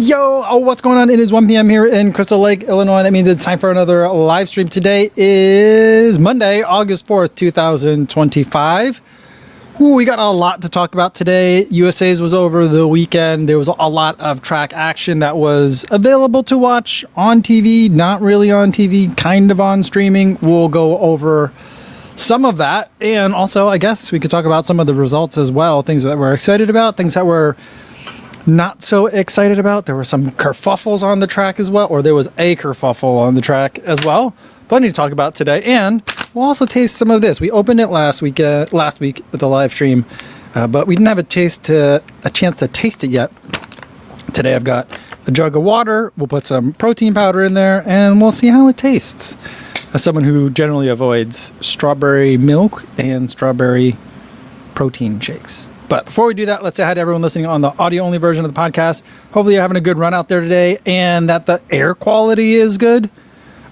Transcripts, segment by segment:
Yo, what's going on? It is 1 p.m. here in Crystal Lake, Illinois. That means it's time for another live stream. Today is Monday, August 4th, 2025. Ooh, we got a lot to talk about today. USA's was over the weekend. There was a lot of track action that was available to watch on TV, not really on TV, kind of on streaming. We'll go over some of that. And also, I guess we could talk about some of the results as well. Things that we're excited about, things that we're not so excited about. There were some kerfuffles on the track as well, or there was a kerfuffle on the track as well. Plenty to talk about today, and we'll also taste some of this. We opened it last week with the live stream, but we didn't have a chance to taste it yet. Today I've got a jug of water. We'll put some protein powder in there, and we'll see how it tastes. As someone who generally avoids strawberry milk and strawberry protein shakes. But before we do that, let's say hi to everyone listening on the audio-only version of the podcast. Hopefully you're having a good run out there today and that the air quality is good.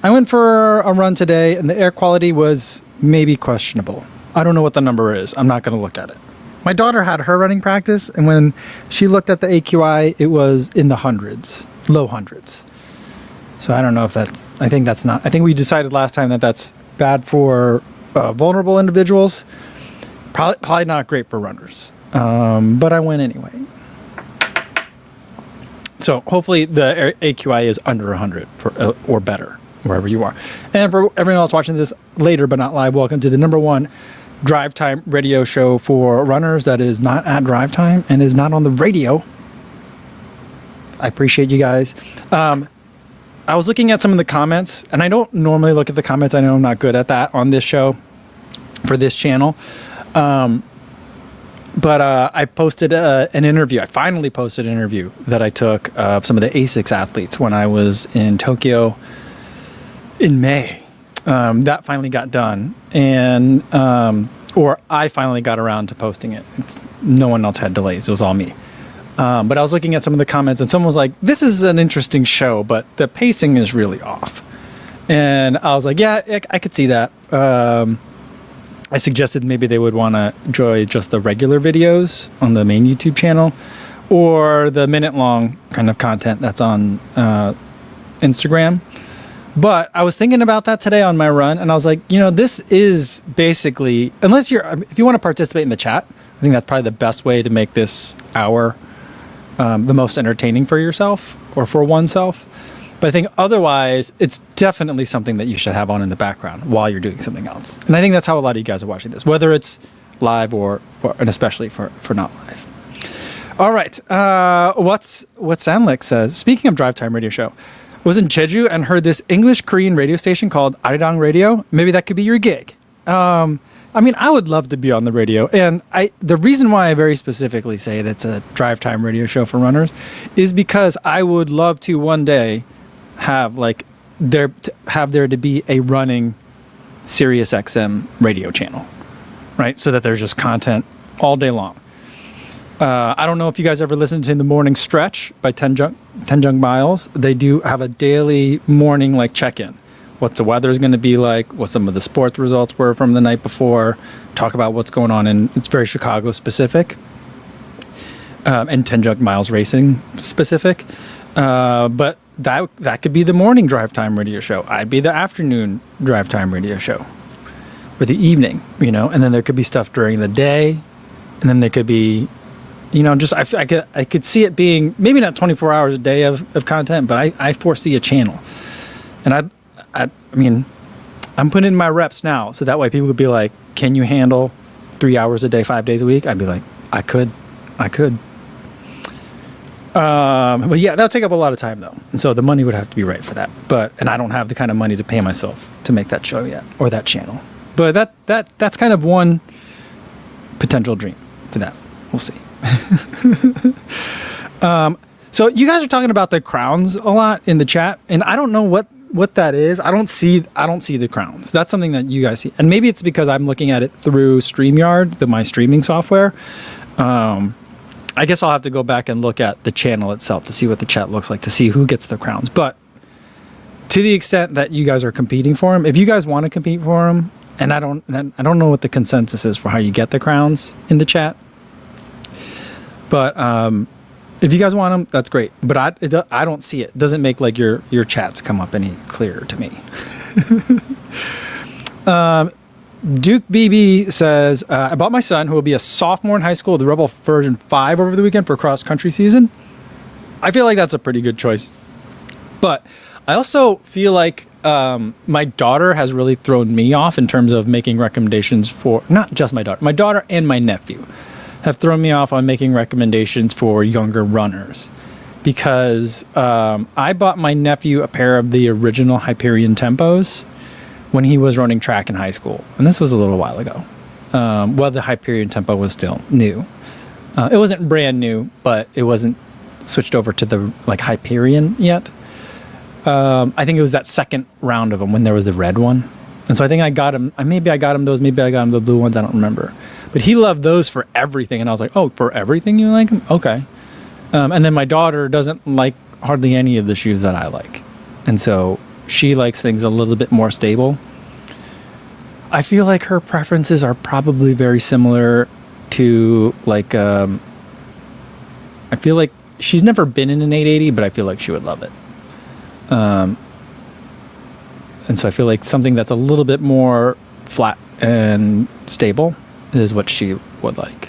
I went for a run today and the air quality was maybe questionable. I don't know what the number is. I'm not going to look at it. My daughter had her running practice, and when she looked at the AQI, it was in the hundreds, low hundreds. So I don't know if I think we decided last time that that's bad for vulnerable individuals. Probably not great for runners. But I went anyway. So hopefully the AQI is under 100 or better wherever you are. And for everyone else watching this later but not live, welcome to the #1 drive time radio show for runners that is not at drive time and is not on the radio. I appreciate you guys. I was looking at some of the comments, and I don't normally look at the comments. I know I'm not good at that on this show for this channel. But I posted an interview. I finally posted an interview that I took of some of the ASICS athletes when I was in Tokyo in May. That finally got done, and or I finally got around to posting it. No one else had delays. It was all me. But I was looking at some of the comments, and someone was like, "This is an interesting show, but the pacing is really off." And I was like, "Yeah, I could see that." I suggested maybe they would want to enjoy just the regular videos on the main YouTube channel or the minute-long kind of content that's on Instagram. But I was thinking about that today on my run, and I was like, this is basically, if you want to participate in the chat, I think that's probably the best way to make this hour the most entertaining for yourself or for oneself. But I think otherwise, it's definitely something that you should have on in the background while you're doing something else. And I think that's how a lot of you guys are watching this, whether it's live and especially for not live. All right. What Sanlik says, speaking of Drive Time Radio Show, I was in Jeju and heard this English-Korean radio station called Arirang Radio. Maybe that could be your gig. I would love to be on the radio. And the reason why I very specifically say it's a Drive Time Radio Show for runners is because I would love to one day have there to be a running Sirius XM radio channel, right? So that there's just content all day long. I don't know if you guys ever listened to The Morning Stretch by Tailwind Miles. They do have a daily morning check-in. What the weather is going to be like, what some of the sports results were from the night before, talk about what's going on, and it's very Chicago specific, and Tailwind Miles racing specific. But that could be the morning drive time radio show. I'd be the afternoon drive time radio show, or the evening, and then there could be stuff during the day, and then there could be, I could see it being maybe not 24 hours a day of content, but I foresee a channel, and I'm putting in my reps now, so that way people would be like, "Can you handle 3 hours a day, 5 days a week?" I'd be like, "I could." But yeah, that'll take up a lot of time though, and so the money would have to be right for that. And I don't have the kind of money to pay myself to make that show yet or that channel. But that's kind of one potential dream for that. We'll see. So you guys are talking about the crowns a lot in the chat, and I don't know what that is. I don't see the crowns. That's something that you guys see, and maybe it's because I'm looking at it through StreamYard, my streaming software. I guess I'll have to go back and look at the channel itself to see what the chat looks like, to see who gets the crowns. But to the extent that you guys are competing for them, if you guys want to compete for them, and I don't know what the consensus is for how you get the crowns in the chat, but If you guys want them, that's great. But I don't see it. It doesn't make like your chats come up any clearer to me. Duke BB says, I bought my son, who will be a sophomore in high school, the Rebel version 5 over the weekend for cross country season. I feel like that's a pretty good choice. But I also feel like my daughter has really thrown me off in terms of making recommendations for, not just my daughter and my nephew have thrown me off on making recommendations for younger runners, because I bought my nephew a pair of the original Hyperion Tempos when he was running track in high school. And this was a little while ago. Well, the Hyperion Tempo was still new. It wasn't brand new, but it wasn't switched over to the like Hyperion yet. I think it was that second round of them when there was the red one. And so I think I got him, maybe I got him those, maybe I got him the blue ones, I don't remember. But he loved those for everything. And I was like, oh, for everything you like them? Okay. And then my daughter doesn't like hardly any of the shoes that I like. And so she likes things a little bit more stable. I feel like her preferences are probably very similar to like, I feel like she's never been in an 880, but I feel like she would love it. And so I feel like something that's a little bit more flat and stable is what she would like.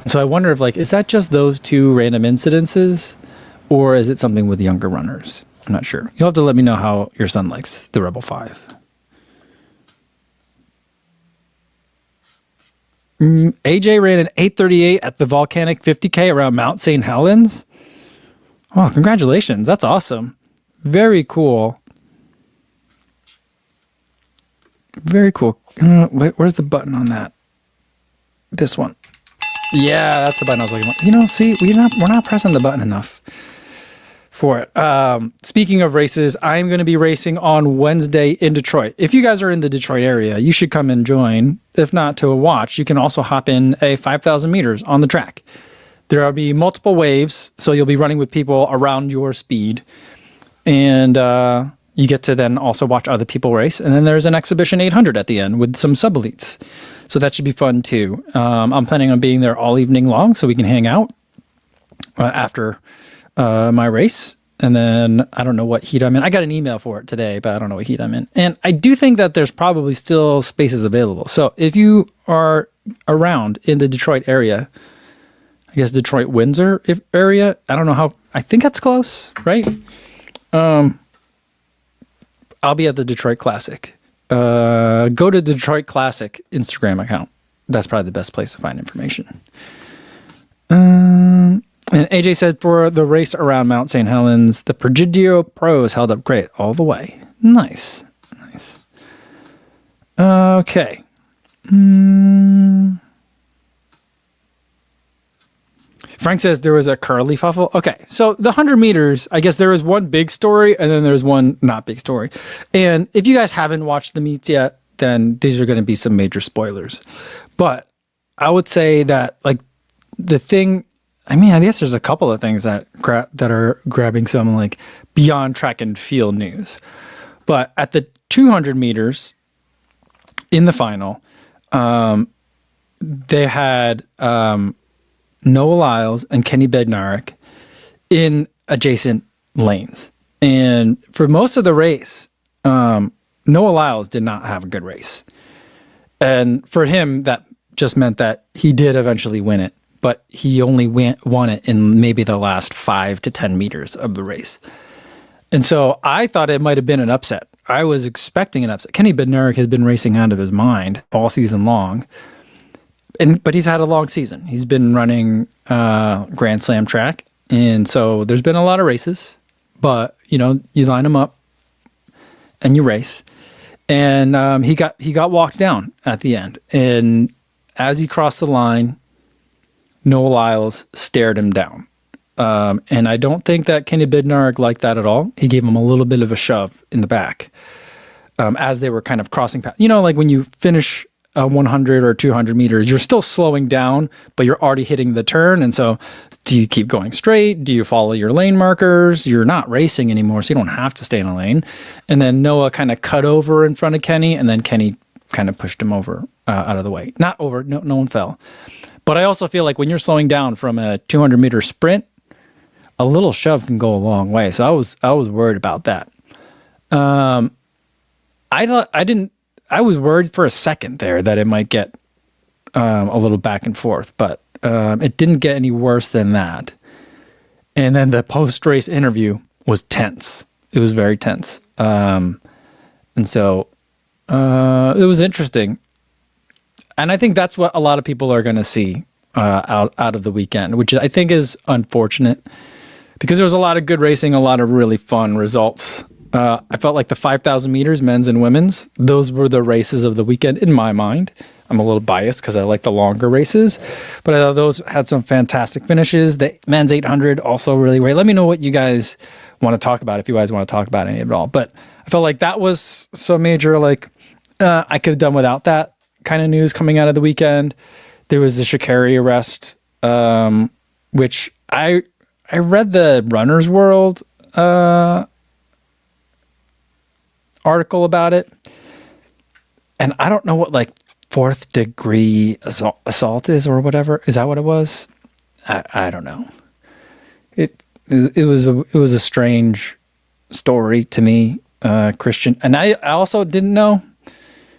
So I wonder if like, is that just those two random incidences, or is it something with younger runners? I'm not sure. You'll have to let me know how your son likes the Rebel 5. AJ ran an 8:38 at the Volcanic 50K around Mount St. Helens. Oh, congratulations. That's awesome. Very cool. Very cool. Wait, where's the button on that? This one. Yeah, that's the button I was looking for. You know, see, we're not pressing the button enough for it. Speaking of races, I'm going to be racing on Wednesday in Detroit. If you guys are in the Detroit area, you should come and join. If not to watch, you can also hop in a 5,000 meters on the track. There will be multiple waves, so you'll be running with people around your speed. And you get to then also watch other people race. And then there's an Exhibition 800 at the end with some sub-elites. So that should be fun too. I'm planning on being there all evening long so we can hang out after my race. And then I don't know what heat I'm in. I got an email for it today, but I don't know what heat I'm in. And I do think that there's probably still spaces available. So if you are around in the Detroit area, I guess Detroit, Windsor area, I don't know how, I think that's close, right? I'll be at the Detroit Classic. Go to the Detroit Classic Instagram account. That's probably the best place to find information. And AJ said for the race around Mount St. Helens, the Presidio Pros held up great all the way. Nice. Nice. Okay. Frank says there was a curly fuffle. Okay, so the 100 meters, I guess there was one big story and then there's one not big story. And if you guys haven't watched the meets yet, then these are going to be some major spoilers. But I would say that like the thing, I mean, I guess there's a couple of things that are grabbing some like beyond track and field news. But at the 200 meters in the final, they had Noah Lyles and Kenny Bednarik in adjacent lanes. And for most of the race, Noah Lyles did not have a good race. And for him, that just meant that he did eventually win it, but he only won it in maybe the last 5 to 10 meters of the race. And so I thought it might have been an upset. I was expecting an upset. Kenny Bednarik has been racing out of his mind all season long. But he's had a long season. He's been running Grand Slam track. And so there's been a lot of races. But, you know, you line them up and you race. And he got walked down at the end. And as he crossed the line, Noah Lyles stared him down. And I don't think that Kenny Bednarik liked that at all. He gave him a little bit of a shove in the back as they were kind of crossing paths. You know, like when you finish 100 or 200 meters, you're still slowing down, but you're already hitting the turn. And so do you keep going straight? Do you follow your lane markers? You're not racing anymore, so you don't have to stay in a lane. And then Noah kind of cut over in front of Kenny, and then Kenny kind of pushed him over out of the way. Not over, no one fell. But I also feel like when you're slowing down from a 200 meter sprint a little shove can go a long way. So I was worried about that. I was worried for a second there that it might get a little back and forth, but it didn't get any worse than that. And then the post-race interview was tense. It was very tense. And so it was interesting. And I think that's what a lot of people are going to see out of the weekend, which I think is unfortunate because there was a lot of good racing, a lot of really fun results. I felt like the 5,000 meters, men's and women's, those were the races of the weekend in my mind. I'm a little biased because I like the longer races, but I thought those had some fantastic finishes. The men's 800 also really great. Let me know what you guys want to talk about, if you guys want to talk about any of it all. But I felt like that was so major, like I could have done without that kind of news coming out of the weekend. There was the Sha'Carri arrest, which I read the Runner's World article about it, and I don't know what like 4th degree assault is or whatever. Is that what it was? I don't know. It was a strange story to me, Christian, and I also didn't know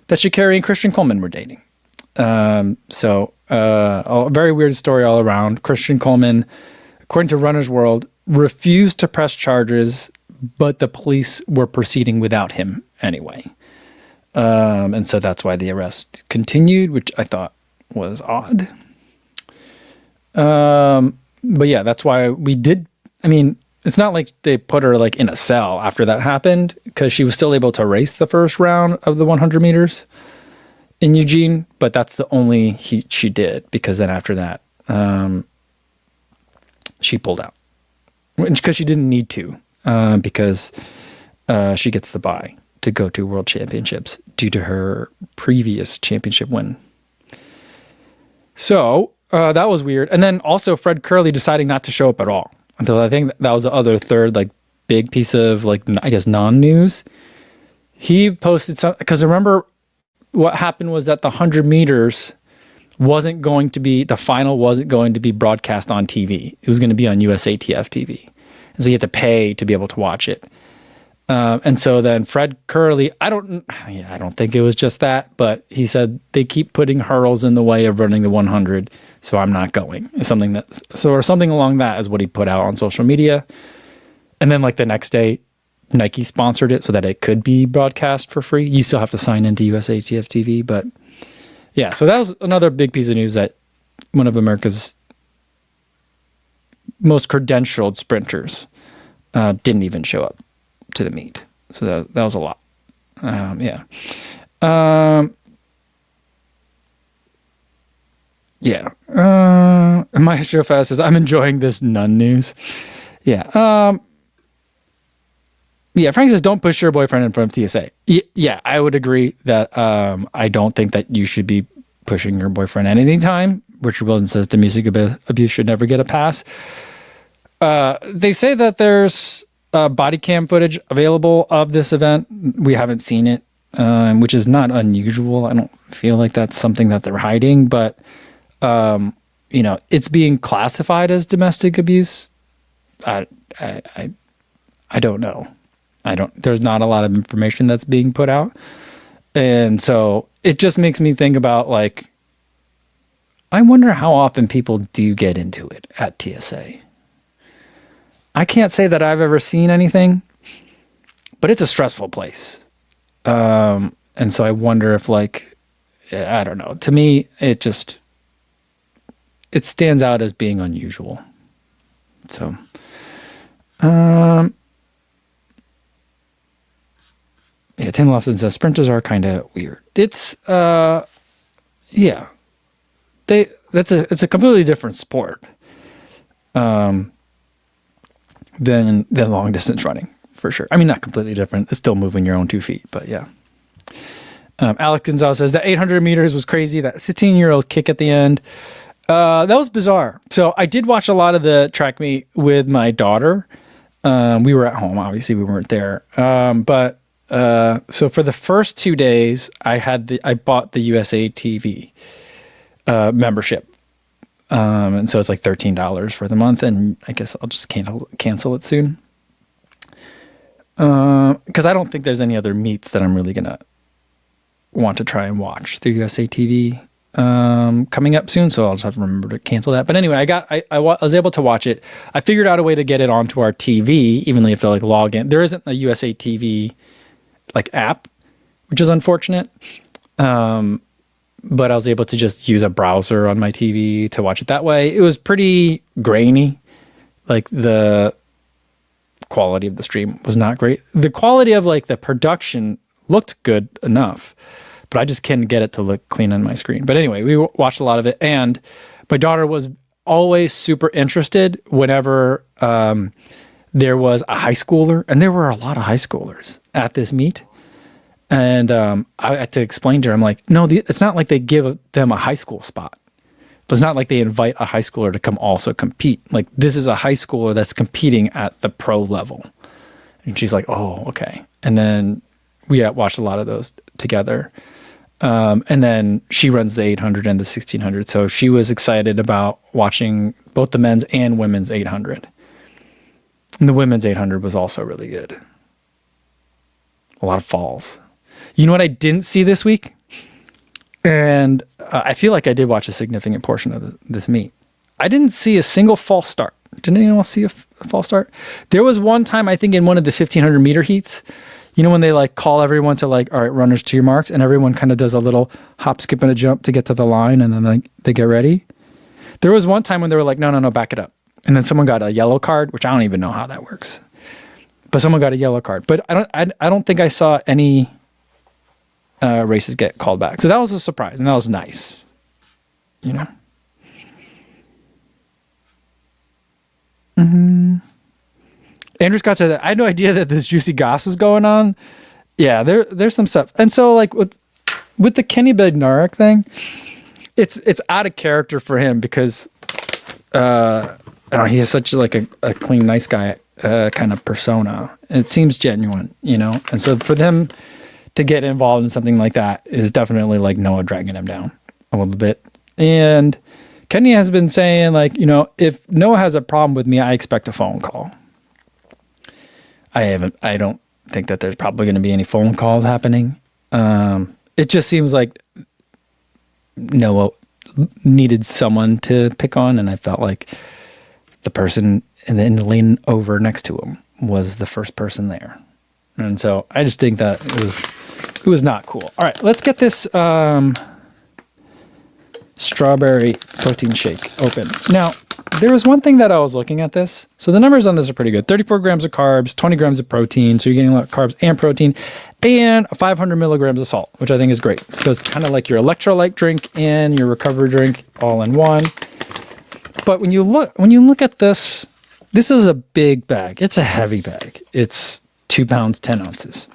that Sha'Carri and Christian Coleman were dating. So a very weird story all around. Christian Coleman, according to Runner's World, refused to press charges, but the police were proceeding without him anyway. And so that's why the arrest continued, which I thought was odd. But yeah, that's why we did. I mean, it's not like they put her like in a cell after that happened, because she was still able to race the first round of the 100 meters in Eugene, but that's the only she did, because then after that, she pulled out because she didn't need to, because she gets the bye to go to World Championships due to her previous championship win. So that was weird. And then also Fred Curley deciding not to show up at all. So I think that was the other third like big piece of like, I guess, non-news. He posted something, because I remember what happened was that the 100 meters wasn't going to be, the final wasn't going to be broadcast on TV. It was going to be on USATF TV. And so you had to pay to be able to watch it. And so then Fred Curley, I don't think it was just that, but he said they keep putting hurdles in the way of running the 100, so I'm not going. Something along that is what he put out on social media. And then like the next day, Nike sponsored it so that it could be broadcast for free. You still have to sign into USATF TV, but yeah. So that was another big piece of news, that one of America's most credentialed sprinters didn't even show up to the meet. So that was a lot. Yeah. Yeah. Maestro Fast says, I'm enjoying this nun news. Yeah. Yeah, Frank says, don't push your boyfriend in front of TSA. Yeah, I would agree that I don't think that you should be pushing your boyfriend at any time. Richard Wilson says, domestic abuse should never get a pass. They say that there's body cam footage available of this event. We haven't seen it, which is not unusual. I don't feel like that's something that they're hiding, but it's being classified as domestic abuse. I don't know. There's not a lot of information that's being put out. And so it just makes me think about, like, I wonder how often people do get into it at TSA. I can't say that I've ever seen anything, but it's a stressful place. And so I wonder if, like, I don't know. To me, it stands out as being unusual. So, yeah, Tim Lofton says sprinters are kind of weird. It's yeah, it's a completely different sport than long distance running, for sure. I mean, not completely different. It's still moving your own 2 feet, but yeah. Alex Gonzalez says that 800 meters was crazy. That 16-year-old kick at the end, that was bizarre. So I did watch a lot of the track meet with my daughter. We were at home, obviously we weren't there, but. So for the first 2 days, I bought the USA TV membership And so it's like $13 for the month, and I guess I'll just cancel it soon. Because I don't think there's any other meets that I'm really gonna want to try and watch through USA TV coming up soon. So I'll just have to remember to cancel that. But anyway, I was able to watch it. I figured out a way to get it onto our TV, even though you have to like log in. There isn't a USA TV like app, which is unfortunate. But I was able to just use a browser on my TV to watch it that way. It was pretty grainy. Like the quality of the stream was not great. The quality of like the production looked good enough, but I just couldn't get it to look clean on my screen. But anyway, we watched a lot of it, and my daughter was always super interested whenever there was a high schooler, and there were a lot of high schoolers at this meet. And I had to explain to her, I'm like, no, it's not like they give them a high school spot. It's not like they invite a high schooler to come also compete. Like, this is a high schooler that's competing at the pro level. And she's like, oh, okay. And then we watched a lot of those together. And then she runs the 800 and the 1600. So she was excited about watching both the men's and women's 800. And the women's 800 was also really good. A lot of falls. You know what I didn't see this week? And I feel like I did watch a significant portion of this meet. I didn't see a single false start. Didn't anyone else see a false start? There was one time, I think, in one of the 1500 meter heats, you know, when they like call everyone to like, all right, runners to your marks, and everyone kind of does a little hop, skip, and a jump to get to the line, and then like they get ready. There was one time when they were like, no, back it up. And then someone got a yellow card, which I don't even know how that works. But someone got a yellow card. But I don't think I saw any races get called back. So that was a surprise, and that was nice. You know? Mm-hmm. Andrew Scott said that I had no idea that this juicy goss was going on. Yeah, there's some stuff. And so like with the Kenny Bednarik thing, it's out of character for him because I don't know, he has such like a clean, nice guy kind of persona. And it seems genuine, you know? And so for them to get involved in something like that is definitely like Noah dragging him down a little bit. And Kenny has been saying like, you know, if Noah has a problem with me, I expect a phone call. I don't think that there's probably going to be any phone calls happening. It just seems like Noah needed someone to pick on, and I felt like the person in the lane over next to him was the first person there. And so I just think that it was not cool. All right, let's get this strawberry protein shake open. Now, there was one thing that I was looking at this. So the numbers on this are pretty good. 34 grams of carbs, 20 grams of protein. So you're getting a lot of carbs and protein, and 500 milligrams of salt, which I think is great. So it's kind of like your electrolyte drink and your recovery drink all in one. But when you look at this, this is a big bag. It's a heavy bag. It's 2 pounds, 10 ounces.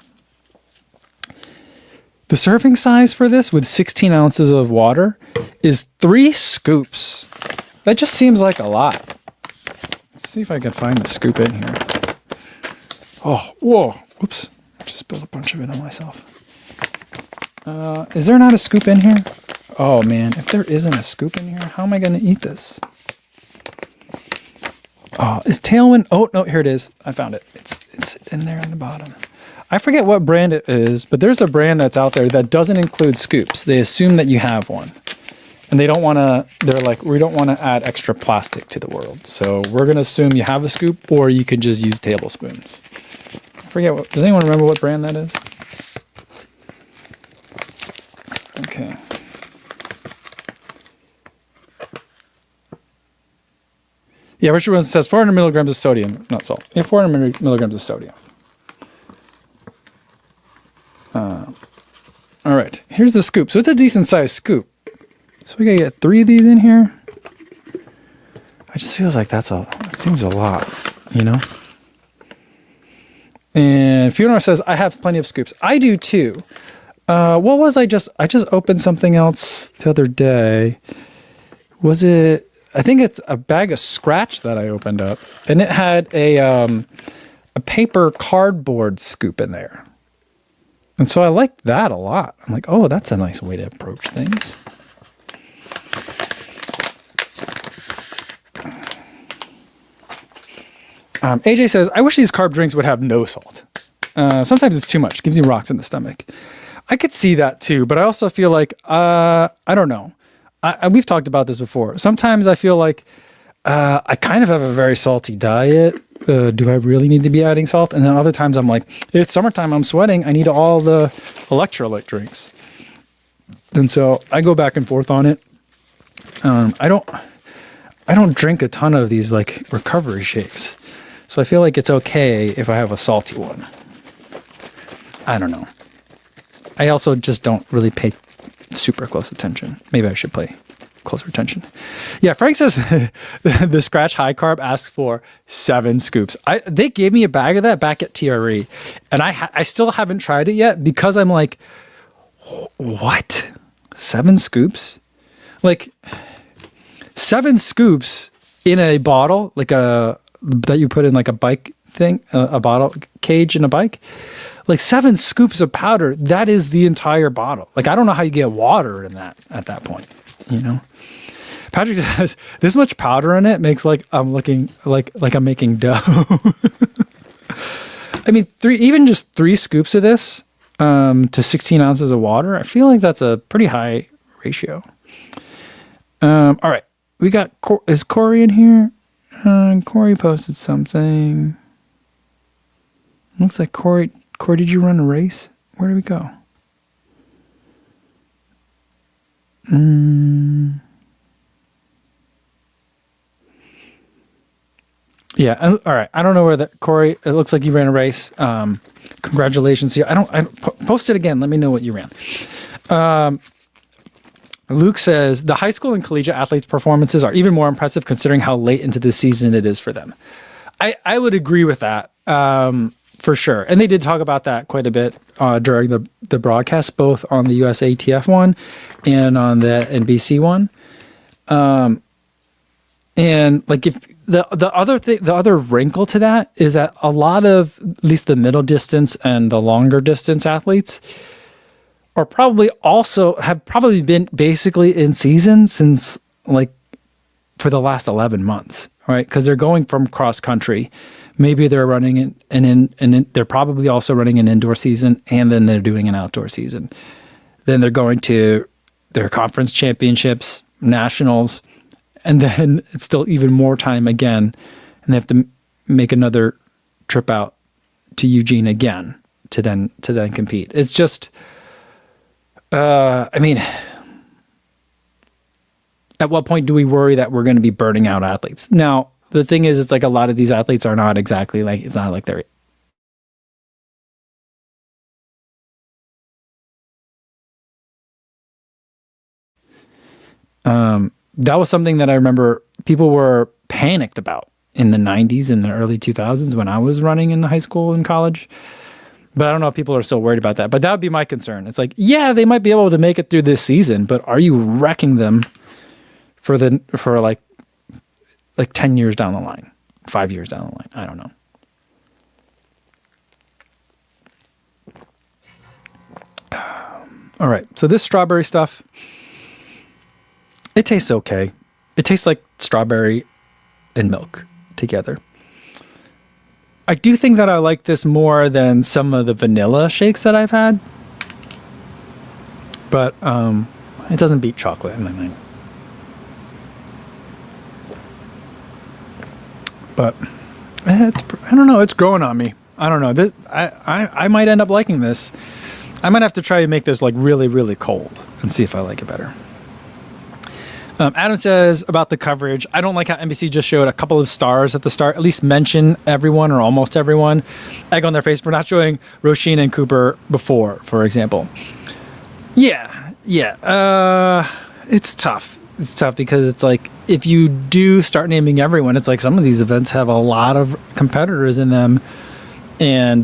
The serving size for this with 16 ounces of water is 3 scoops. That just seems like a lot. Let's see if I can find the scoop in here. Oh, whoa. Oops. I just spilled a bunch of it on myself. Is there not a scoop in here? Oh, man. If there isn't a scoop in here, how am I going to eat this? Oh, is Tailwind... Oh, no, here it is. I found it. It's in there on the bottom. I forget what brand it is, but there's a brand that's out there that doesn't include scoops. They assume that you have one. And they don't want to, they're like, we don't want to add extra plastic to the world. So we're going to assume you have a scoop, or you could just use tablespoons. I forget what, does anyone remember what brand that is? Okay. Yeah, Richard Wilson says 400 milligrams of sodium, not salt. Yeah, 400 milligrams of sodium. All right, here's the scoop. So it's a decent sized scoop. So we gotta get 3 of these in here. It just feels like it seems a lot, you know? And Fiona says, I have plenty of scoops. I do too. What was I just opened something else the other day. Was it, I think it's a bag of scratch that I opened up, and it had a paper cardboard scoop in there. And so I liked that a lot. I'm like, oh, that's a nice way to approach things. AJ says, I wish these carb drinks would have no salt. Sometimes it's too much. It gives you rocks in the stomach. I could see that too, but I also feel like, I don't know. We've talked about this before. Sometimes I feel like I kind of have a very salty diet. Do I really need to be adding salt? And then other times I'm like, it's summertime, I'm sweating. I need all the electrolyte drinks. And so I go back and forth on it. I don't drink a ton of these like recovery shakes. So I feel like it's okay if I have a salty one. I don't know. I also just don't really pay super close attention. Maybe I should pay closer attention. Yeah, Frank says the Scratch High Carb asks for 7 scoops. They gave me a bag of that back at TRE, and I still haven't tried it yet because I'm like, what? 7 scoops? Like 7 scoops in a bottle, like that you put in like a bike thing, a bottle cage in a bike. Like 7 scoops of powder, that is the entire bottle. Like, I don't know how you get water in that at that point, you know? Patrick says, this much powder in it makes like I'm looking like I'm making dough. I mean, even just 3 scoops of this to 16 ounces of water, I feel like that's a pretty high ratio. All right. We got, is Corey in here? Corey posted something. Looks like Corey, did you run a race? Where did we go? Yeah. All right. I don't know where that Corey. It looks like you ran a race. Congratulations to you. I post it again. Let me know what you ran. Luke says the high school and collegiate athletes' performances are even more impressive considering how late into the season it is for them. I would agree with that. For sure. And they did talk about that quite a bit during the broadcast, both on the USATF one and on the NBC one. And like if the other wrinkle to that is that a lot of at least the middle distance and the longer distance athletes are have probably been basically in season since like for the last 11 months, right? Because they're going from cross country. Maybe they're running they're probably also running an indoor season, and then they're doing an outdoor season. Then they're going to their conference championships, nationals, and then it's still even more time again, and they have to make another trip out to Eugene again to then compete. It's just, I mean, at what point do we worry that we're going to be burning out athletes? Now, the thing is, it's like a lot of these athletes are not exactly like, it's not like they're that was something that I remember people were panicked about in the 90s and the early 2000s when I was running in high school and college. But I don't know if people are still worried about that. But that would be my concern. It's like, yeah, they might be able to make it through this season, but are you wrecking them for like 10 years down the line, 5 years down the line? I don't know. All right. So this strawberry stuff, it tastes okay. It tastes like strawberry and milk together. I do think that I like this more than some of the vanilla shakes that I've had. But it doesn't beat chocolate in my mind. But I don't know. It's growing on me. I don't know. This I might end up liking this. I might have to try to make this like really, really cold and see if I like it better. Adam says about the coverage, I don't like how NBC just showed a couple of stars at the start, at least mention everyone or almost everyone, egg on their face for not showing Roisin and Cooper before, for example. Yeah. It's tough. It's tough because it's like, if you do start naming everyone, it's like some of these events have a lot of competitors in them, and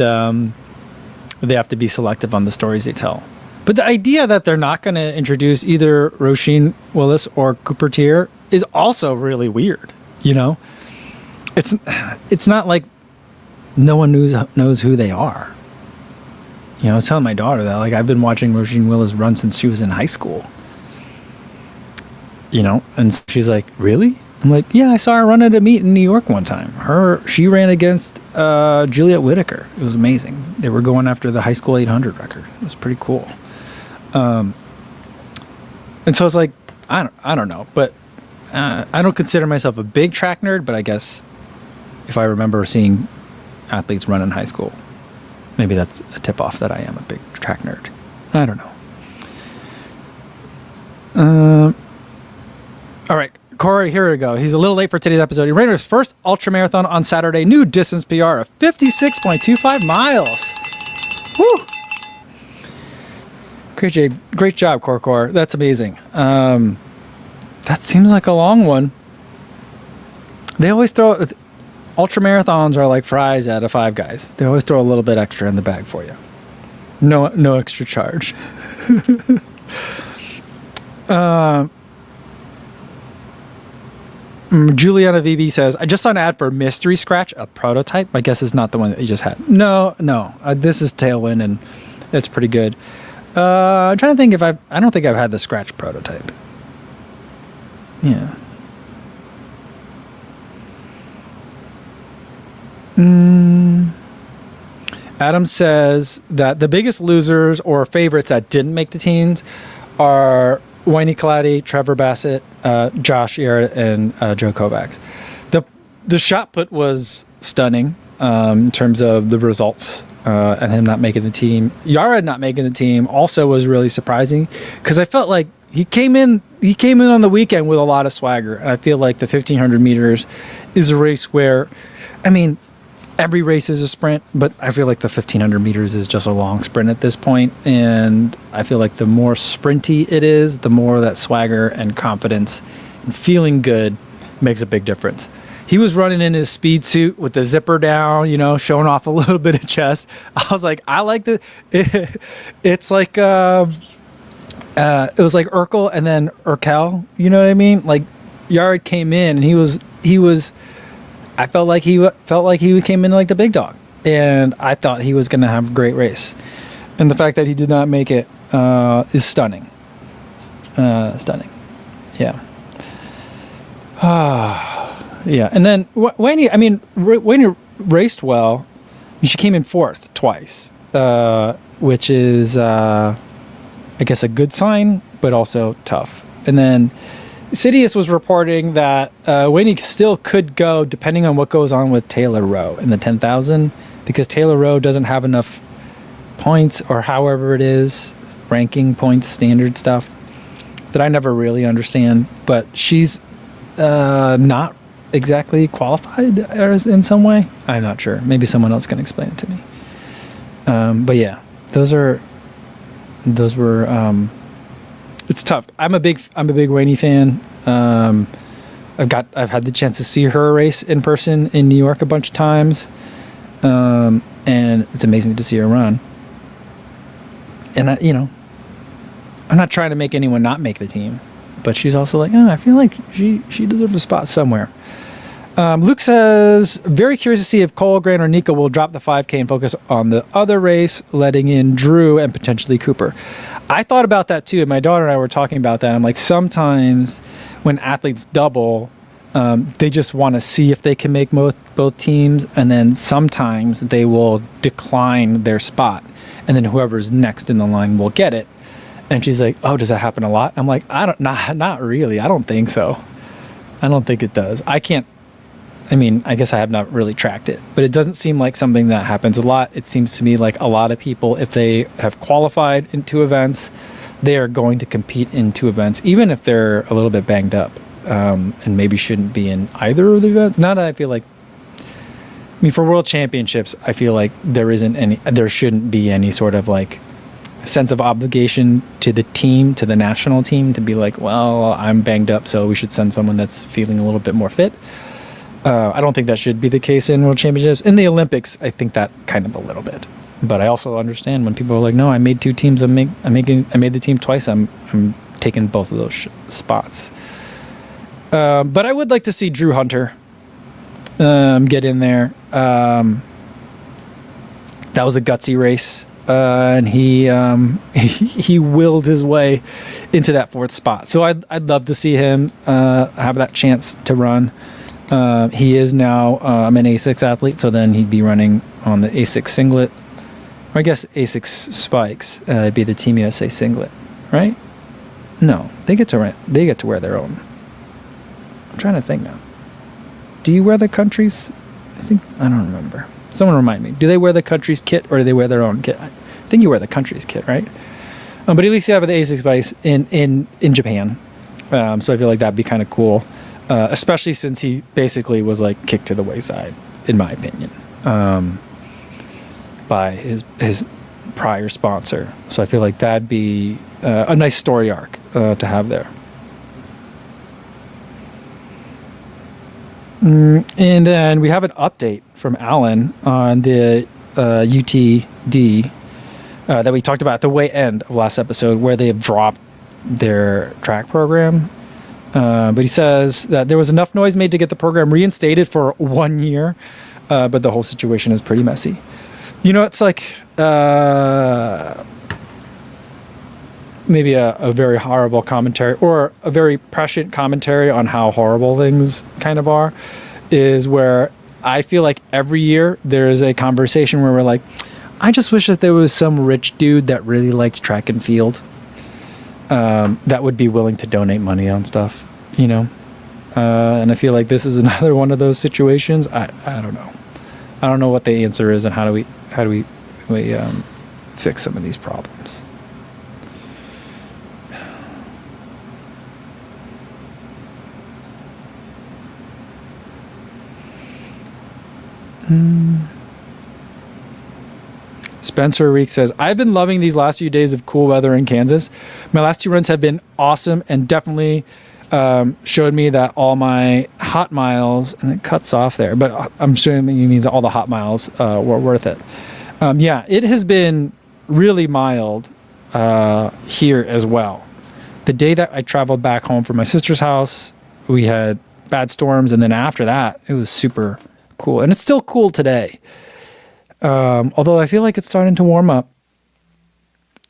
they have to be selective on the stories they tell. But the idea that they're not going to introduce either Roisin Willis or Cooper Tier is also really weird, you know? It's not like no one knows who they are. You know, I was telling my daughter that, like, I've been watching Roisin Willis run since she was in high school. You know? And she's like, really? I'm like, yeah, I saw her run at a meet in New York one time. She ran against Juliet Whitaker. It was amazing. They were going after the high school 800 record. It was pretty cool. And so it's like, I don't know, but I don't consider myself a big track nerd, but I guess if I remember seeing athletes run in high school, maybe that's a tip off that I am a big track nerd. I don't know. All right. Corey, here we go. He's a little late for today's episode. He ran his first ultra marathon on Saturday. New distance PR of 56.25 miles. Woo! Great job, Cor. That's amazing. That seems like a long one. They always throw... Ultra marathons are like fries at a Five Guys. They always throw a little bit extra in the bag for you. No extra charge. Juliana VB says, I just saw an ad for Mystery Scratch, a prototype. My guess is not the one that you just had. No. This is Tailwind, and it's pretty good. I'm trying to think I don't think I've had the Scratch prototype. Yeah. Adam says that the biggest losers or favorites that didn't make the teams are Wayne Cloudy, Trevor Bassett, Josh Yarrett, and Joe Kovacs. The shot put was stunning in terms of the results and him not making the team. Yarrett not making the team also was really surprising because I felt like he came in on the weekend with a lot of swagger, and I feel like the 1500 meters is a race where, I mean, every race is a sprint, but I feel like the 1500 meters is just a long sprint at this point, and I feel like the more sprinty it is, the more that swagger and confidence and feeling good makes a big difference. He was running in his speed suit with the zipper down, showing off a little bit of chest. I was like, I like the. It's like it was like Urkel and then Urkel. You know what I mean? Like Yard came in and he was. I felt like he came in like the big dog, and I thought he was going to have a great race. And the fact that he did not make it is stunning. Stunning. Yeah. Yeah. And then Wayne raced well. She came in fourth twice, which is, I guess, a good sign, but also tough. And then Sidious was reporting that Wayne still could go depending on what goes on with Taylor Rowe in the 10,000, because Taylor Rowe doesn't have enough points, or however it is, ranking points, standard stuff, that I never really understand. But she's not exactly qualified in some way. I'm not sure. Maybe someone else can explain it to me. But yeah, those were. It's tough. I'm a big Wayne fan. I've had the chance to see her race in person in New York a bunch of times, and it's amazing to see her run. And I'm not trying to make anyone not make the team, but she's also like, I feel like she deserves a spot somewhere. Luke says, very curious to see if Cole, Grant, or Nico will drop the 5K and focus on the other race, letting in Drew and potentially Cooper. I thought about that too. My daughter and I were talking about that. I'm like, sometimes when athletes double, they just want to see if they can make both teams, and then sometimes they will decline their spot, and then whoever's next in the line will get it. And she's like, "Oh, does that happen a lot?" I'm like, not really. I don't think so. I don't think it does. I guess I have not really tracked it, but it doesn't seem like something that happens a lot. It seems to me like a lot of people, if they have qualified in 2 events, they are going to compete in 2 events, even if they're a little bit banged up, and maybe shouldn't be in either of the events. Not that I feel like, for world championships, I feel like there shouldn't be any sort of like sense of obligation to the team, to the national team, to be like, well, I'm banged up, so we should send someone that's feeling a little bit more fit. I don't think that should be the case in world championships. In the Olympics, I think that kind of a little bit. But I also understand when people are like, "No, I made 2 teams. I made the team twice. I'm taking both of those spots." But I would like to see Drew Hunter get in there. That was a gutsy race. and he willed his way into that 4th spot. So I'd love to see him have that chance to run. He is now an A6 athlete, so then he'd be running on the A6 singlet, or I guess A6 spikes. It'd be the Team USA singlet, right? No, they get to wear their own. I'm trying to think now. Do you wear the country's? I don't remember. Someone remind me. Do they wear the country's kit or do they wear their own kit? I think you wear the country's kit, right? But at least you have the A6 spikes in Japan. So I feel like that'd be kind of cool. Especially since he basically was like kicked to the wayside, in my opinion, by his prior sponsor. So I feel like that'd be a nice story arc to have there. And then we have an update from Alan on the UTD that we talked about at the way end of last episode, where they have dropped their track program. But he says that there was enough noise made to get the program reinstated for 1 year, but the whole situation is pretty messy. You know, it's like maybe a very horrible commentary or a very prescient commentary on how horrible things kind of are, is where I feel like every year there's a conversation where we're like, I just wish that there was some rich dude that really liked track and field that would be willing to donate money on stuff, you know? And I feel like this is another one of those situations. I don't know. I don't know what the answer is and how do we fix some of these problems. Spencer Reek says, I've been loving these last few days of cool weather in Kansas. My last 2 runs have been awesome and definitely showed me that all my hot miles, and it cuts off there, but I'm assuming he means all the hot miles were worth it. Yeah, it has been really mild here as well. The day that I traveled back home from my sister's house, we had bad storms, and then after that, it was super cool. And it's still cool today. Although I feel like it's starting to warm up.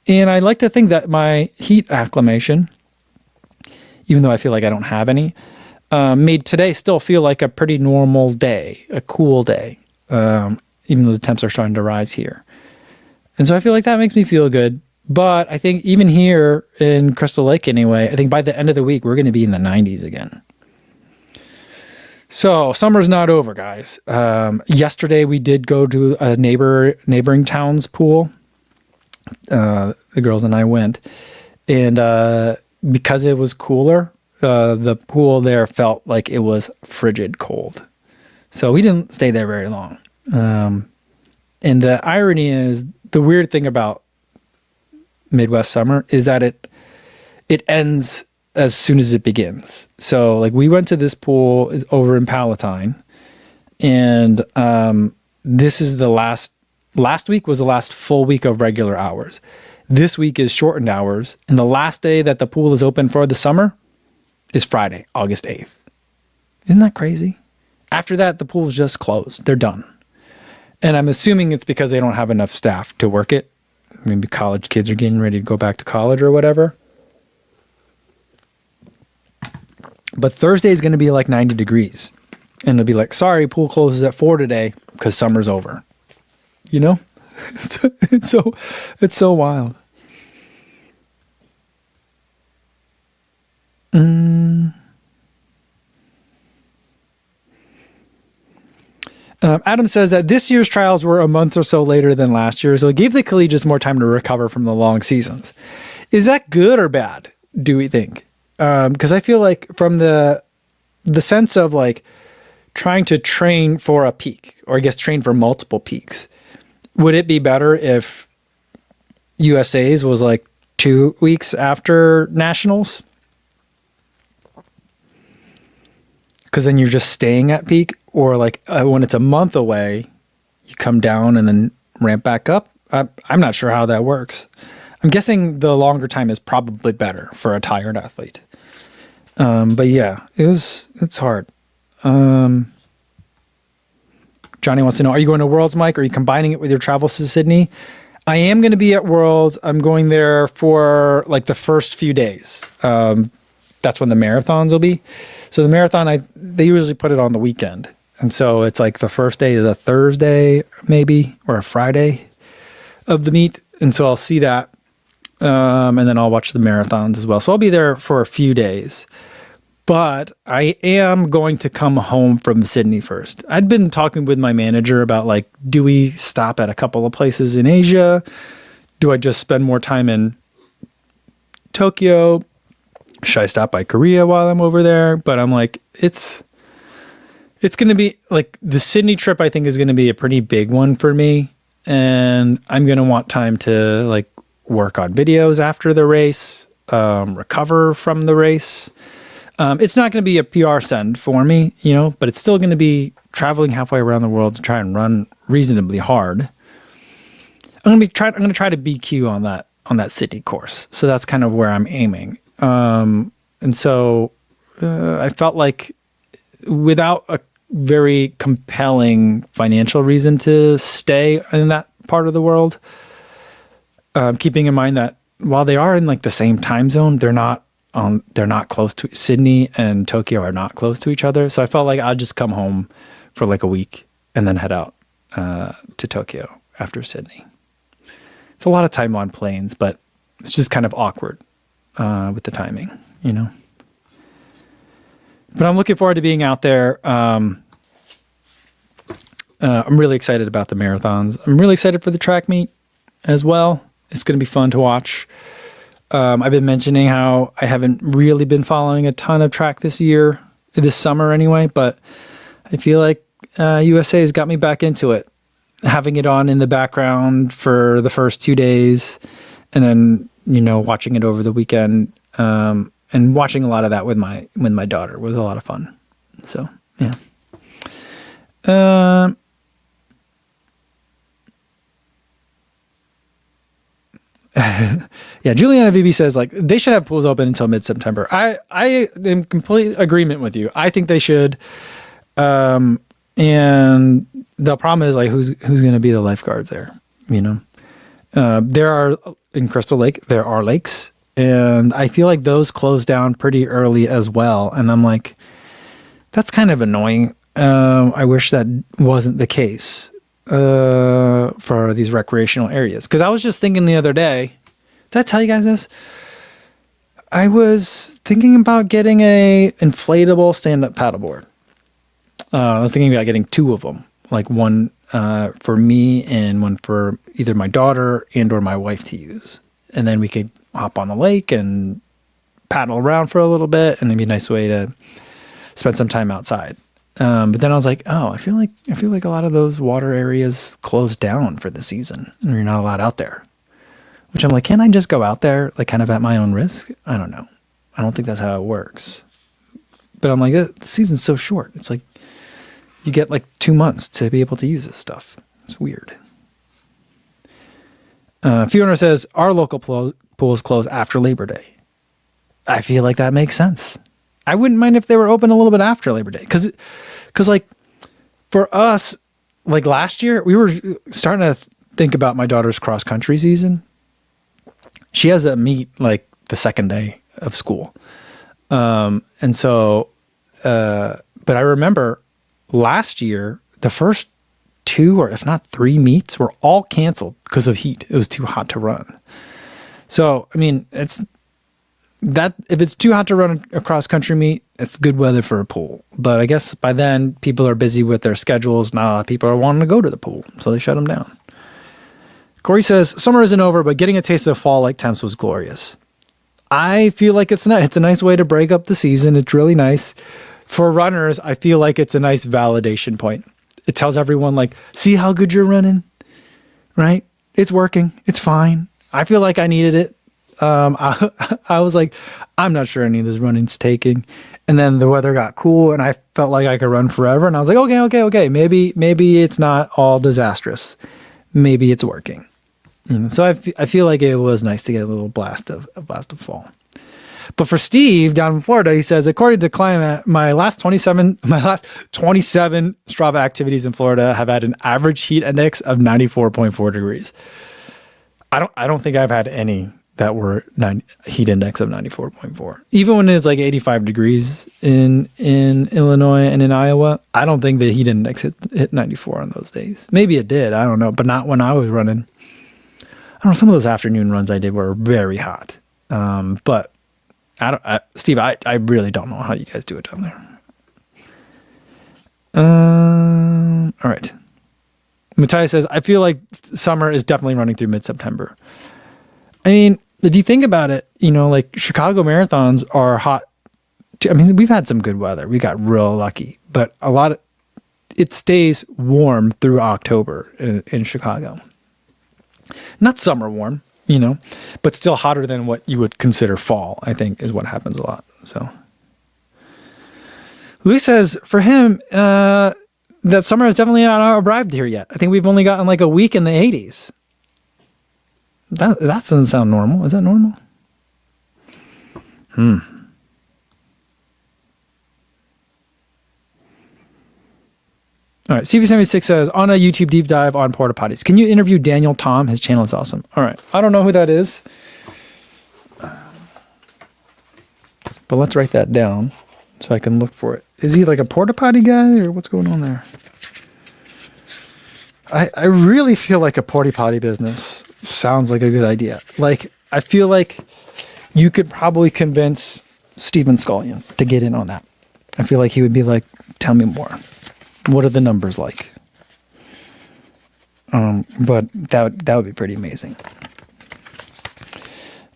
And I like to think that my heat acclimation, even though I feel like I don't have any, made today still feel like a pretty normal day, a cool day, even though the temps are starting to rise here. And so I feel like that makes me feel good. But I think even here in Crystal Lake anyway, I think by the end of the week, we're going to be in the 90s again. So summer's not over, guys. Yesterday we did go to a neighboring town's pool. The girls and I went, and because it was cooler, the pool there felt like it was frigid cold. So we didn't stay there very long. And the irony is, the weird thing about Midwest summer is that it ends as soon as it begins. So like we went to this pool over in Palatine, and this is the last week was the last full week of regular hours. This week is shortened hours, and the last day that the pool is open for the summer is Friday, August 8th. Isn't that crazy? After that, the pool's just closed. They're done. And I'm assuming it's because they don't have enough staff to work it. Maybe college kids are getting ready to go back to college or whatever. But Thursday is going to be like 90 degrees. And it'll be like, sorry, pool closes at 4 today because summer's over. You know? It's so wild. Adam says that this year's trials were a month or so later than last year, so it gave the collegiates more time to recover from the long seasons. Is that good or bad, do we think? Because I feel like from the sense of like trying to train for a peak, or I guess train for multiple peaks, would it be better if USA's was like 2 weeks after nationals? Because then you're just staying at peak, or like when it's a month away, you come down and then ramp back up. I'm not sure how that works. I'm guessing the longer time is probably better for a tired athlete. But yeah, it's hard. Johnny wants to know, are you going to Worlds, Mike? Are you combining it with your travels to Sydney? I am going to be at Worlds. I'm going there for like the first few days. That's when the marathons will be. So the marathon, they usually put it on the weekend. And so it's like the first day is a Thursday maybe, or a Friday of the meet. And so I'll see that. And then I'll watch the marathons as well. So I'll be there for a few days. But I am going to come home from Sydney first. I'd been talking with my manager about like, do we stop at a couple of places in Asia? Do I just spend more time in Tokyo? Should I stop by Korea while I'm over there? But I'm like, it's going to be like the Sydney trip, I think is going to be a pretty big one for me. And I'm going to want time to like work on videos after the race, recover from the race. It's not going to be a PR send for me, but it's still going to be traveling halfway around the world to try and run reasonably hard. I'm going to try to BQ on that Sydney course. So that's kind of where I'm aiming. And so I felt like without a very compelling financial reason to stay in that part of the world, keeping in mind that while they are in like the same time zone, they're not close to Sydney and Tokyo are not close to each other. So I felt like I'd just come home for like a week and then head out to Tokyo after Sydney. It's a lot of time on planes, but it's just kind of awkward with the timing, But I'm looking forward to being out there. I'm really excited about the marathons. I'm really excited for the track meet as well. It's going to be fun to watch. I've been mentioning how I haven't really been following a ton of track this summer anyway, but I feel like USA has got me back into it, having it on in the background for the first 2 days and then, watching it over the weekend, and watching a lot of that with my daughter was a lot of fun. So, yeah. Yeah, Juliana VB says like they should have pools open until mid-September. I am in complete agreement with you. I think they should. And the problem is like who's going to be the lifeguards there? There are in Crystal Lake. There are lakes, and I feel like those close down pretty early as well. And I'm like, that's kind of annoying. I wish that wasn't the case. For these recreational areas. Because I was just thinking the other day, did I tell you guys this? I was thinking about getting a inflatable stand-up paddleboard. I was thinking about getting 2 of them, like one for me and one for either my daughter and or my wife to use. And then we could hop on the lake and paddle around for a little bit, and it'd be a nice way to spend some time outside. But then I was like, oh, I feel like a lot of those water areas closed down for the season and you're not allowed out there, which I'm like, can I just go out there like kind of at my own risk? I don't know. I don't think that's how it works, but I'm like, the season's so short. It's like you get like 2 months to be able to use this stuff. It's weird. Fiona says our local pools close after Labor Day. I feel like that makes sense. I wouldn't mind if they were open a little bit after Labor Day. Cause like for us, like last year, we were starting to think about my daughter's cross country season. She has a meet like the second day of school. But I remember last year, the first 2 or if not 3 meets were all canceled because of heat. It was too hot to run. So, I mean, if it's too hot to run a cross country meet, it's good weather for a pool. But I guess by then people are busy with their schedules. Not a lot of people are wanting to go to the pool, so they shut them down. Corey says summer isn't over, but getting a taste of fall like temps was glorious. I feel like it's nice. It's a nice way to break up the season. It's really nice for runners. I feel like it's a nice validation point. It tells everyone like, see how good you're running, right? It's working. It's fine. I feel like I needed it. I was like, I'm not sure any of this running's taking. And then the weather got cool and I felt like I could run forever. And I was like, okay. Maybe it's not all disastrous. Maybe it's working. So I feel like it was nice to get a little blast of fall. But for Steve down in Florida, he says, according to Climate, my last 27 Strava activities in Florida have had an average heat index of 94.4 degrees. I don't think I've had any that were heat index of 94.4. Even when it's like 85 degrees in Illinois and in Iowa, I don't think the heat index hit 94 on those days. Maybe it did, I don't know, but not when I was running. I don't know, some of those afternoon runs I did were very hot. But Steve, I really don't know how you guys do it down there. All right. Matthias says, I feel like summer is definitely running through mid-September. I mean, if you think about it, like Chicago marathons are hot. I mean, we've had some good weather. We got real lucky, but it stays warm through October in Chicago. Not summer warm, but still hotter than what you would consider fall, I think, is what happens a lot. So Luis says, for him, that summer has definitely not arrived here yet. I think we've only gotten like a week in the 80s. That doesn't sound normal. Is that normal? All right, CV76 says, on a YouTube deep dive on porta potties, can you interview Daniel Tom? His channel is awesome. All right, I don't know who that is, but let's write that down so I can look for it. Is he like a porta potty guy or what's going on there? I really feel like a porta potty business sounds like a good idea. Like, I feel like you could probably convince Steven Scullion to get in on that. I feel like he would be like, tell me more. What are the numbers like? But that would be pretty amazing.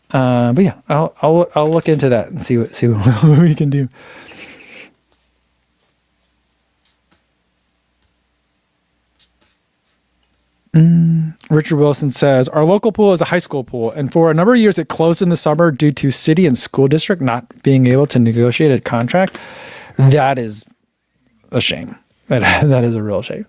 But yeah, I'll look into that and see what we can do. Richard Wilson says, our local pool is a high school pool, and for a number of years it closed in the summer due to city and school district not being able to negotiate a contract. That is a shame. That is a real shame.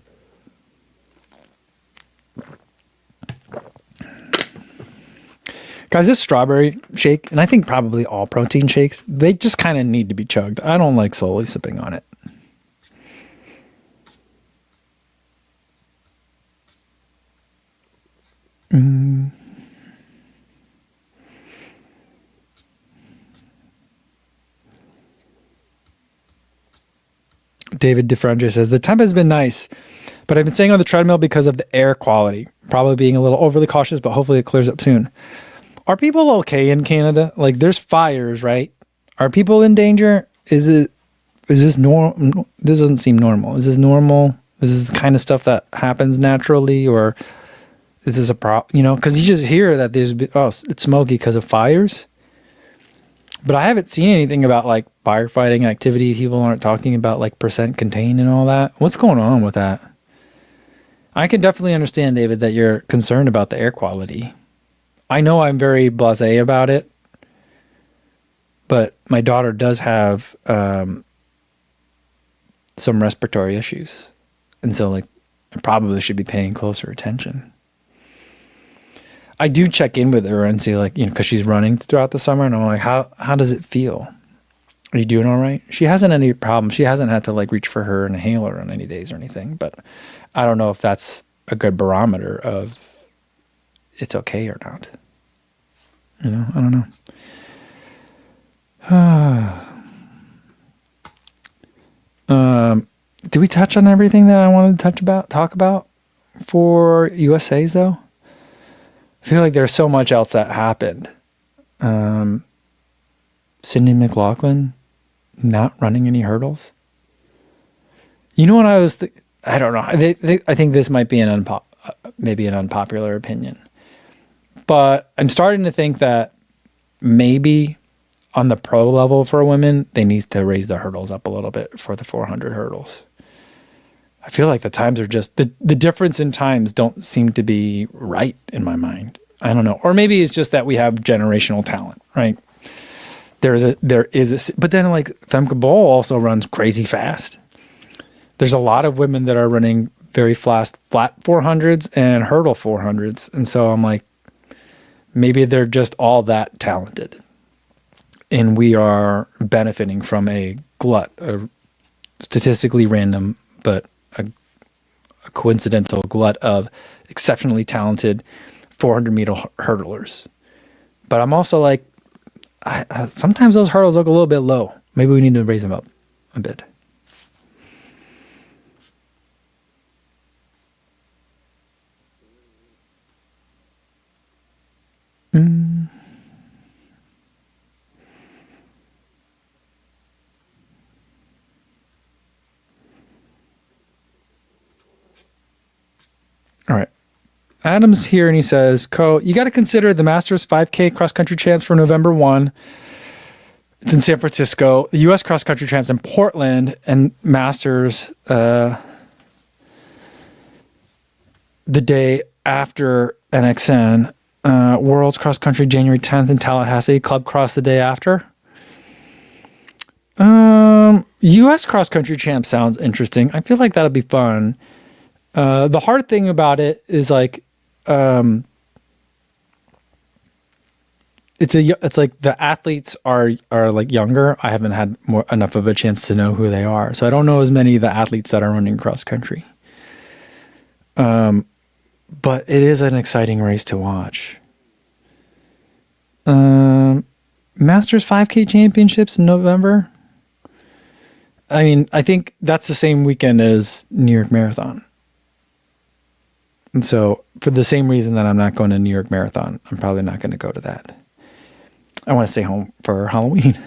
Guys, this strawberry shake, and I think probably all protein shakes, they just kind of need to be chugged. I don't like slowly sipping on it. David DeFrange says, the temp has been nice, but I've been staying on the treadmill because of the air quality. Probably being a little overly cautious, but hopefully it clears up soon. Are people okay in Canada? Like, there's fires, right? Are people in danger? Is this normal? This doesn't seem normal. Is this normal? Is this the kind of stuff that happens naturally, or is this a problem? Because you just hear that it's smoky because of fires. But I haven't seen anything about like firefighting activity. People aren't talking about like percent contained and all that. What's going on with that? I can definitely understand, David, that you're concerned about the air quality. I know I'm very blasé about it, but my daughter does have some respiratory issues. And so like I probably should be paying closer attention. I do check in with her and see like, because she's running throughout the summer, and I'm like, how does it feel? Are you doing all right? She hasn't had any problems. She hasn't had to like reach for her inhaler on any days or anything, but I don't know if that's a good barometer of it's okay or not. I don't know. Did we touch on everything that I wanted to talk about for USA's though? I feel like there's so much else that happened. Sydney McLaughlin not running any hurdles. You know what I was I don't know. I think this might be maybe an unpopular opinion. But I'm starting to think that maybe on the pro level for women, they need to raise the hurdles up a little bit for the 400 hurdles. I feel like the times are just, the difference in times don't seem to be right in my mind. I don't know. Or maybe it's just that we have generational talent, right? There is but then like Femke Bol also runs crazy fast. There's a lot of women that are running very flat 400s and hurdle 400s. And so I'm like, maybe they're just all that talented. And we are benefiting from a statistically random, but a coincidental glut of exceptionally talented 400-meter hurdlers. But I'm also like, sometimes those hurdles look a little bit low. Maybe we need to raise them up a bit. All right. Adam's here and he says, you got to consider the Masters 5K cross-country champs for November 1. It's in San Francisco. The U.S. cross-country champs in Portland, and Masters the day after NXN. World's cross-country January 10th in Tallahassee. Club cross the day after. U.S. cross-country champ sounds interesting. I feel like that'll be fun. The hard thing about it is like, it's like the athletes are like younger. I haven't had enough of a chance to know who they are, so I don't know as many of the athletes that are running cross country. But it is an exciting race to watch. Masters 5K championships in November. I mean, I think that's the same weekend as New York Marathon. And so for the same reason that I'm not going to New York Marathon, I'm probably not going to go to that. I want to stay home for Halloween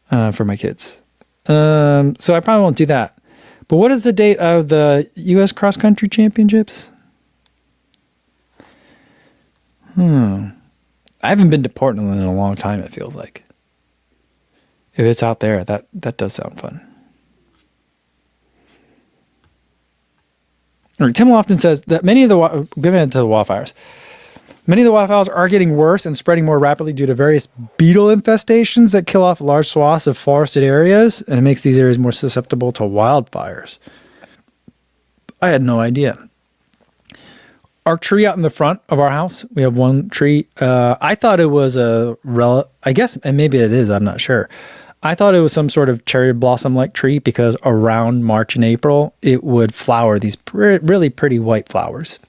for my kids. So I probably won't do that. But what is the date of the U.S. Cross Country Championships? I haven't been to Portland in a long time, it feels like. If it's out there, that does sound fun. All right, Tim Lofton says that many of the wildfires are getting worse and spreading more rapidly due to various beetle infestations that kill off large swaths of forested areas, and it makes these areas more susceptible to wildfires. I had no idea. Our tree out in the front of our house, we have one tree. I thought it was I guess, and maybe it is, I'm not sure. I thought it was some sort of cherry blossom-like tree because around March and April, it would flower these really pretty white flowers.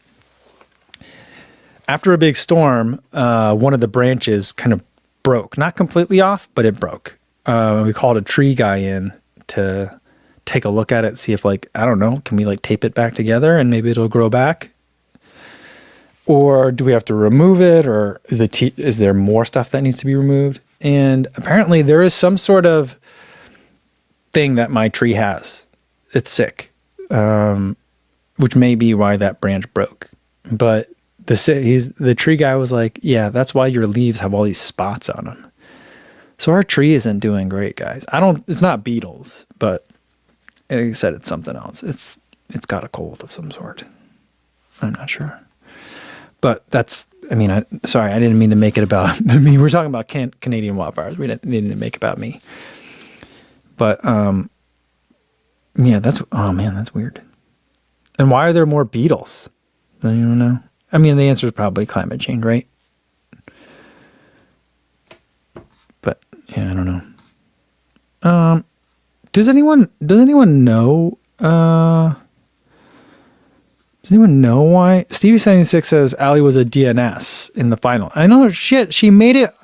After a big storm, one of the branches kind of broke. Not completely off, but it broke. We called a tree guy in to take a look at it, see if, like, I don't know, can we like tape it back together and maybe it'll grow back? Or do we have to remove it? Or is there more stuff that needs to be removed? And apparently there is some sort of thing that my tree has. It's sick, which may be why that branch broke. But the tree guy was like, yeah, that's why your leaves have all these spots on them. So our tree isn't doing great, guys. It's not beetles, but like I said, it's something else. It's got a cold of some sort. I'm not sure. But sorry, I didn't mean to make it about me. We're talking about Canadian wildfires. We didn't need to make it about me. But, yeah, that's weird. And why are there more beetles? Does anyone know? I mean, the answer is probably climate change, right? But, yeah, I don't know. Does anyone know, does anyone know why? Stevie76 says Allie was a DNS in the final. I know, shit, she made it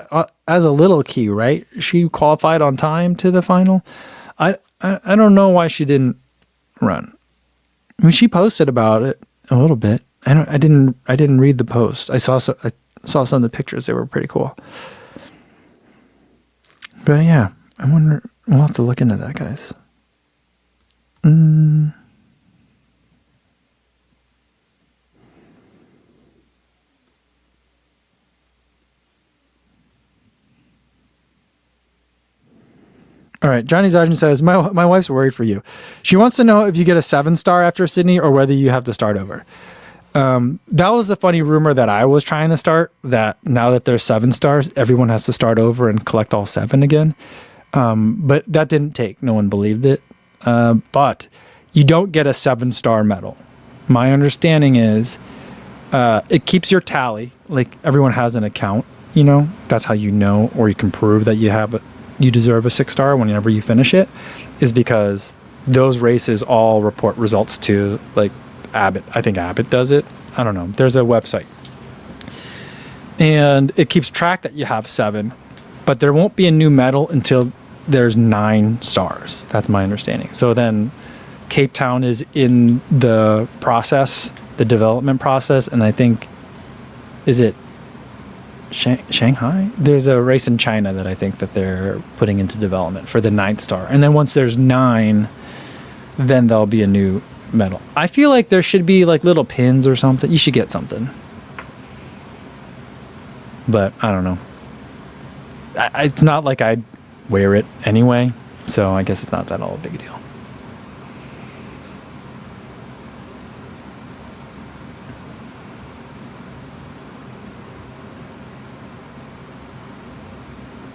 as a little key, right? She qualified on time to the final. I don't know why she didn't run. I mean, she posted about it a little bit. I didn't read the post. I saw some of the pictures. They were pretty cool. But yeah, I wonder. We'll have to look into that, guys. All right, Johnny Dodgen says, my wife's worried for you. She wants to know if you get a 7-star after Sydney or whether you have to start over. That was the funny rumor that I was trying to start, that now that there's 7 stars, everyone has to start over and collect all 7 again. But that didn't take. No one believed it. But you don't get a 7-star medal. My understanding is it keeps your tally. Like, everyone has an account, That's how you know, or you can prove that you deserve a 6-star whenever you finish it, is because those races all report results to, like, Abbott. I think Abbott does it. I don't know. There's a website and it keeps track that you have 7, but there won't be a new medal until there's 9 stars. That's my understanding. So then Cape Town is in the process, the development process, and I think, is it Shanghai? There's a race in China that I think that they're putting into development for the 9th star. And then once there's 9, then there'll be a new medal. I feel like there should be like little pins or something. You should get something. But I don't know. It's not like I'd wear it anyway, so I guess it's not that all a big deal.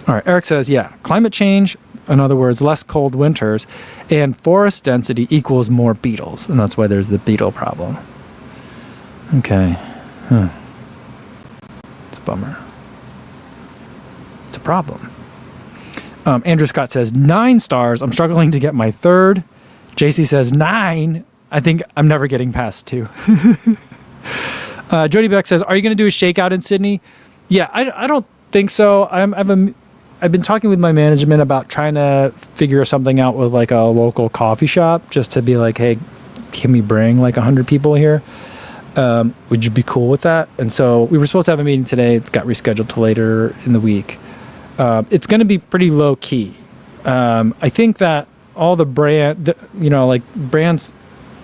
All right, Eric says, yeah, climate change, in other words, less cold winters, and forest density equals more beetles, and that's why there's the beetle problem. Okay. It's a bummer. It's a problem. Andrew Scott says, 9 stars. I'm struggling to get my 3rd. JC says, 9. I think I'm never getting past 2. Jody Beck says, are you going to do a shakeout in Sydney? Yeah, I don't think so. I've been talking with my management about trying to figure something out with like a local coffee shop, just to be like, hey, can we bring like 100 people here? Would you be cool with that? And so we were supposed to have a meeting today. It got rescheduled to later in the week. It's going to be pretty low key. I think that all the brands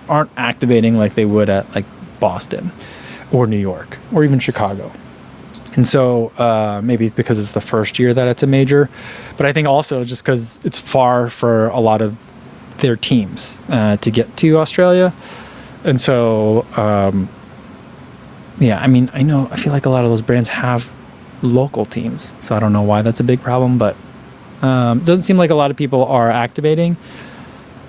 aren't activating like they would at like Boston or New York or even Chicago. And so maybe it's because it's the first year that it's a major, but I think also just because it's far for a lot of their teams to get to Australia. And so, yeah, I mean, I feel like a lot of those brands have local teams, so I don't know why that's a big problem, but it doesn't seem like a lot of people are activating.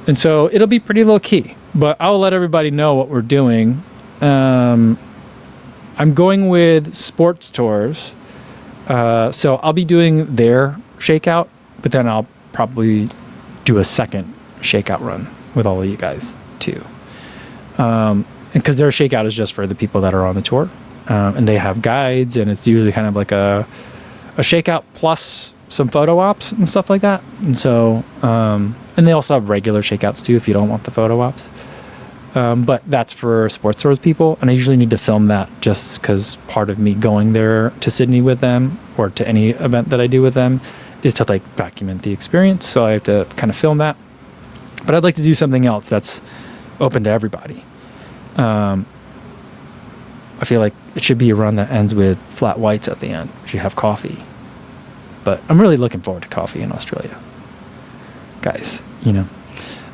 And so it'll be pretty low key, but I'll let everybody know what we're doing. I'm going with Sports Tours, so I'll be doing their shakeout, but then I'll probably do a second shakeout run with all of you guys too. Because their shakeout is just for the people that are on the tour, and they have guides, and it's usually kind of like a shakeout plus some photo ops and stuff like that. And so, and they also have regular shakeouts too if you don't want the photo ops. But that's for Sports Tours people, and I usually need to film that just because part of me going there to Sydney with them or to any event that I do with them is to like document the experience. So I have to kind of film that. But I'd like to do something else that's open to everybody. I feel like it should be a run that ends with flat whites at the end. We should have coffee. But I'm really looking forward to coffee in Australia. Guys,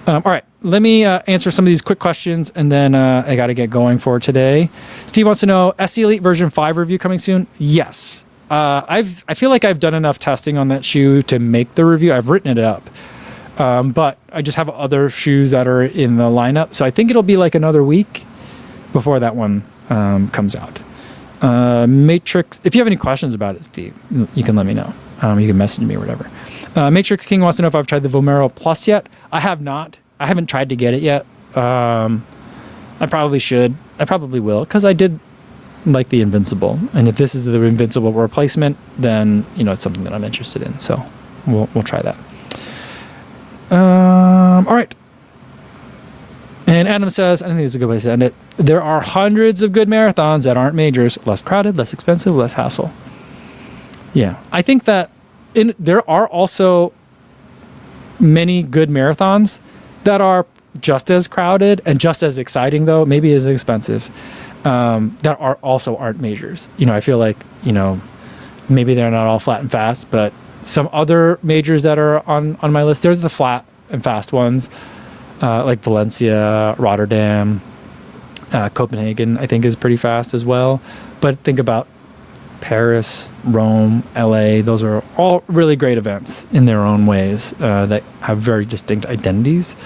all right, let me answer some of these quick questions, and then I got to get going for today. Steve wants to know, SC Elite version 5 review coming soon? Yes. I feel like I've done enough testing on that shoe to make the review. I've written it up. But I just have other shoes that are in the lineup. So I think it'll be like another week before that one comes out. Matrix, if you have any questions about it, Steve, you can let me know. You can message me or whatever. Matrix King wants to know if I've tried the Vomero Plus yet. I have not. I haven't tried to get it yet. I probably should. I probably will, because I did like the Invincible. And if this is the Invincible replacement, then, it's something that I'm interested in. So we'll try that. All right. And Adam says, I think it's a good place to end it. There are hundreds of good marathons that aren't majors. Less crowded, less expensive, less hassle. Yeah. I think that there are also many good marathons that are just as crowded and just as exciting, though, maybe as expensive, that aren't majors. I feel like, maybe they're not all flat and fast, but some other majors that are on my list, there's the flat and fast ones, like Valencia, Rotterdam, Copenhagen, I think is pretty fast as well. But think about Paris, Rome, LA, those are all really great events in their own ways that have very distinct identities.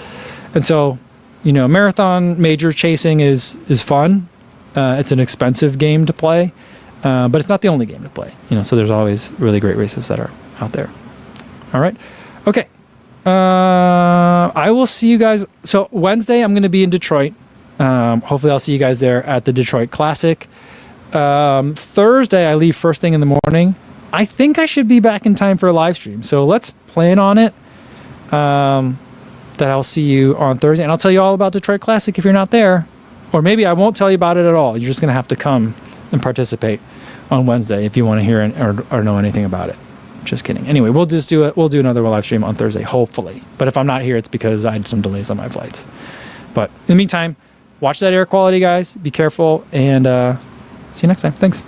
And so, marathon major chasing is fun. It's an expensive game to play, but it's not the only game to play. So there's always really great races that are out there. All right. Okay. I will see you guys. So Wednesday, I'm going to be in Detroit. Hopefully I'll see you guys there at the Detroit Classic. Thursday, I leave first thing in the morning. I think I should be back in time for a live stream. So let's plan on it. That I'll see you on Thursday. And I'll tell you all about Detroit Classic if you're not there. Or maybe I won't tell you about it at all. You're just going to have to come and participate on Wednesday if you want to hear or know anything about it. Just kidding. Anyway, we'll do another live stream on Thursday, hopefully. But if I'm not here, it's because I had some delays on my flights. But in the meantime, watch that air quality, guys. Be careful, and see you next time. Thanks.